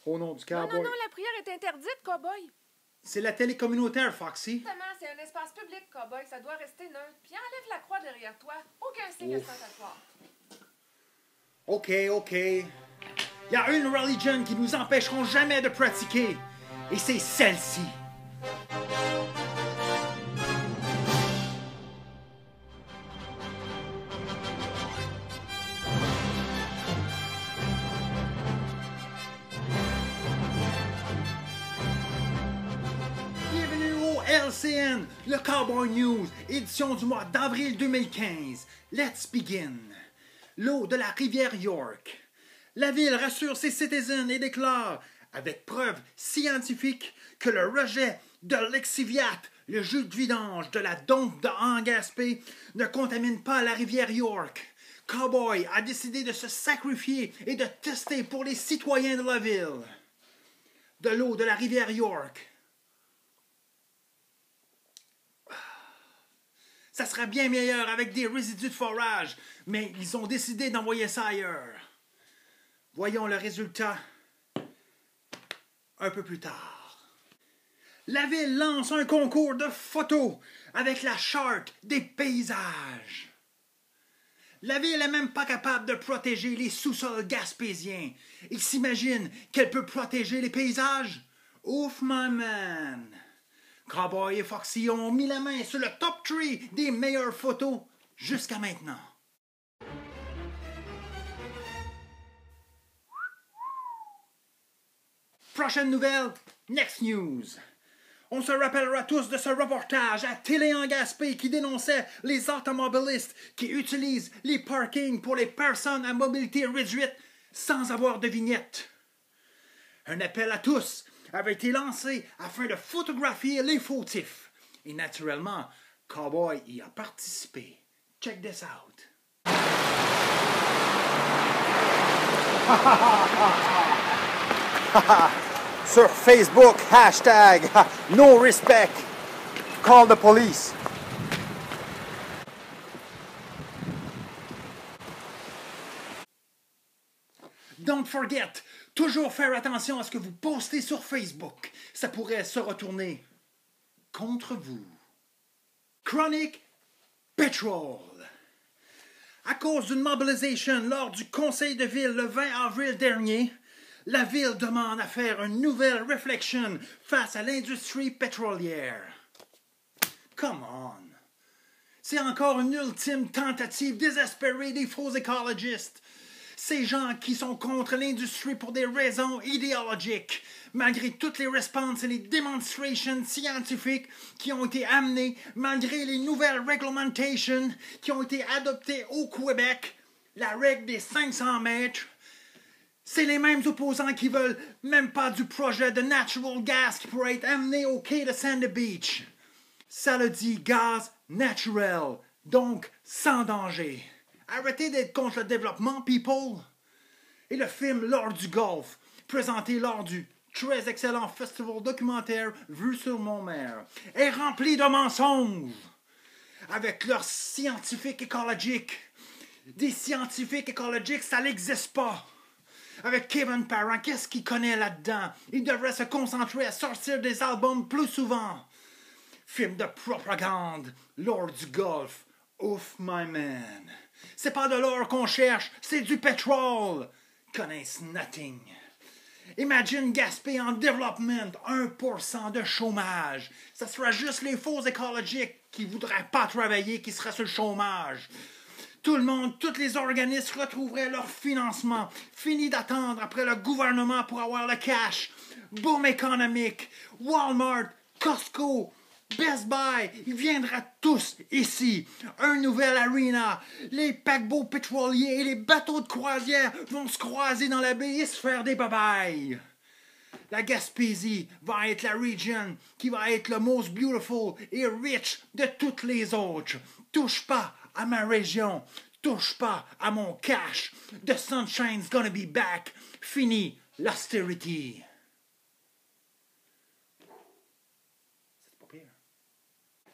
Au nom du Non, cowboy. non, non, la prière est interdite, cowboy. C'est la télé communautaire, Foxy. Justement, c'est un espace public, cowboy. Ça doit rester neutre. Puis enlève la croix derrière toi. Aucun signe ostentatoire. OK, OK. Il y a une religion qui nous empêcheront jamais de pratiquer. Et c'est celle-ci. Bienvenue au LCN, le Cowboy News, édition du mois d'avril 2015. Let's begin. L'eau de la rivière York. La ville rassure ses citizens et déclare, avec preuves scientifiques, que le rejet de l'exiviate, le jus de vidange de la dompe de Angaspé, ne contamine pas la rivière York. Cowboy a décidé de se sacrifier et de tester pour les citoyens de la ville. De l'eau de la rivière York. Ça sera bien meilleur avec des résidus de forage, mais ils ont décidé d'envoyer ça ailleurs. Voyons le résultat un peu plus tard. La ville lance un concours de photos avec la charte des paysages. La ville n'est même pas capable de protéger les sous-sols gaspésiens. Il s'imagine qu'elle peut protéger les paysages? Ouf, my man! Cowboy et Foxy ont mis la main sur le top 3 des meilleures photos jusqu'à maintenant. Prochaine nouvelle, next news. On se rappellera tous de ce reportage à Télé en Gaspé qui dénonçait les automobilistes qui utilisent les parkings pour les personnes à mobilité réduite sans avoir de vignette. Un appel à tous avait été lancé afin de photographier les fautifs. Et naturellement, Cowboy y a participé. Check this out. Sur Facebook, hashtag no respect. Call the police. Don't forget, toujours faire attention à ce que vous postez sur Facebook. Ça pourrait se retourner contre vous. Chronic Petrol. À cause d'une mobilisation lors du conseil de ville le 20 avril dernier, la ville demande à faire une nouvelle réflexion face à l'industrie pétrolière. Come on! C'est encore une ultime tentative désespérée des faux écologistes. Ces gens qui sont contre l'industrie pour des raisons idéologiques, malgré toutes les responses et les demonstrations scientifiques qui ont été amenées, malgré les nouvelles réglementations qui ont été adoptées au Québec, la règle des 500 mètres, c'est les mêmes opposants qui veulent même pas du projet de natural gas qui pourrait être amené au quai de Sandy Beach. Ça le dit gaz naturel, donc sans danger. Arrêtez d'être contre le développement, people. Et le film L'Or du Golfe, présenté lors du très excellent festival documentaire Vue sur Montmère, est rempli de mensonges. Avec leurs scientifiques écologiques. Des scientifiques écologiques, ça n'existe pas. Avec Kevin Parent, qu'est-ce qu'il connaît là-dedans? Il devrait se concentrer à sortir des albums plus souvent. Film de propagande, L'Or du Golfe. Ouf, my man. C'est pas de l'or qu'on cherche, c'est du pétrole. Connaissent nothing. Imagine Gaspé en développement, 1% de chômage. Ça sera juste les faux écologiques qui voudraient pas travailler qui seraient sur le chômage. Tout le monde, tous les organismes retrouveraient leur financement. Fini d'attendre après le gouvernement pour avoir le cash. Boom économique. Walmart, Costco, Best Buy, ils viendraient tous ici. Un nouvel arena. Les paquebots pétroliers et les bateaux de croisière vont se croiser dans la baie et se faire des babayes. La Gaspésie va être la région qui va être le most beautiful et rich de toutes les autres. Touche pas à ma région. Touche pas à mon cash. The sunshine's gonna be back. Fini l'austérité.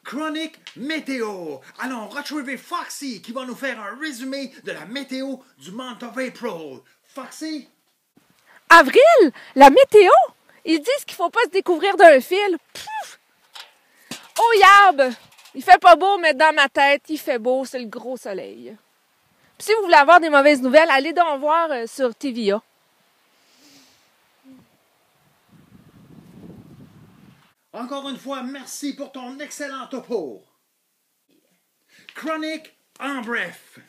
Chronique météo. Allons retrouver Foxy qui va nous faire un résumé de la météo du month of April. Foxy? Avril, la météo! Ils disent qu'il faut pas se découvrir d'un fil. Pfff! Oh yab! Il fait pas beau, mais dans ma tête, il fait beau, c'est le gros soleil. Puis si vous voulez avoir des mauvaises nouvelles, allez donc voir sur TVA. Encore une fois, merci pour ton excellent topo. Chronique en bref.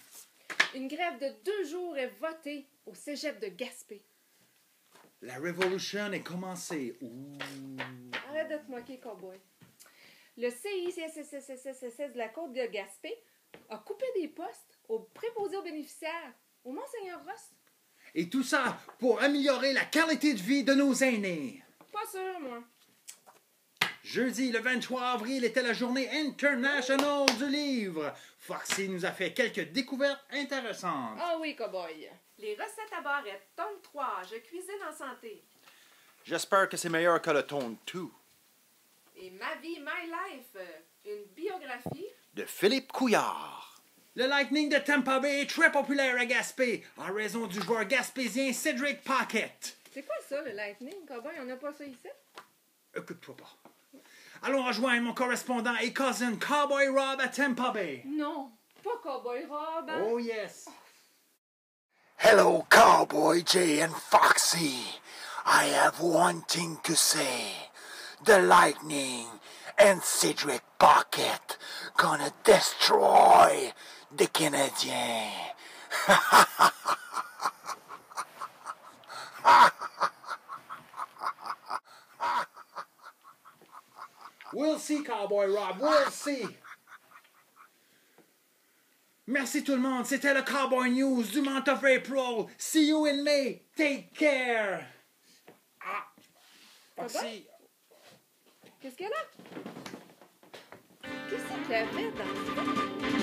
Une grève de 2 jours est votée au cégep de Gaspé. La révolution est commencée. Ouh. Arrête de te moquer, cowboy. Le CICSSSSS de la côte de Gaspé a coupé des postes aux préposés aux bénéficiaires, au Monseigneur Ross. Et tout ça pour améliorer la qualité de vie de nos aînés. Pas sûr, moi. Jeudi, le 23 avril, était la journée internationale du livre. Foxy nous a fait quelques découvertes intéressantes. Ah oui, cowboy. Les recettes à barrette, tome 3, je cuisine en santé. J'espère que c'est meilleur que le tome 2 Et Ma vie, My Life, une biographie. de Philippe Couillard. Le Lightning de Tampa Bay est très populaire à Gaspé, en raison du joueur gaspésien Cedric Paquette. C'est quoi ça, le Lightning, cowboy? On n'a pas ça ici? Écoute-toi pas. Allons rejoindre mon correspondant et cousin Cowboy Rob à Tampa Bay. Non, pas cowboy Rob. Hein? Oh yes. Hello, Cowboy Jay and Foxy. I have one thing to say. The Lightning and Cedric Pocket gonna destroy the Canadiens. We'll see, Cowboy Rob, we'll see. Merci tout le monde, c'était le Cowboy News du month of April. See you in May. Take care. Ah. Foxy. Qu'est-ce qu'il y a là? Qu'est-ce qu'il y avait dans ce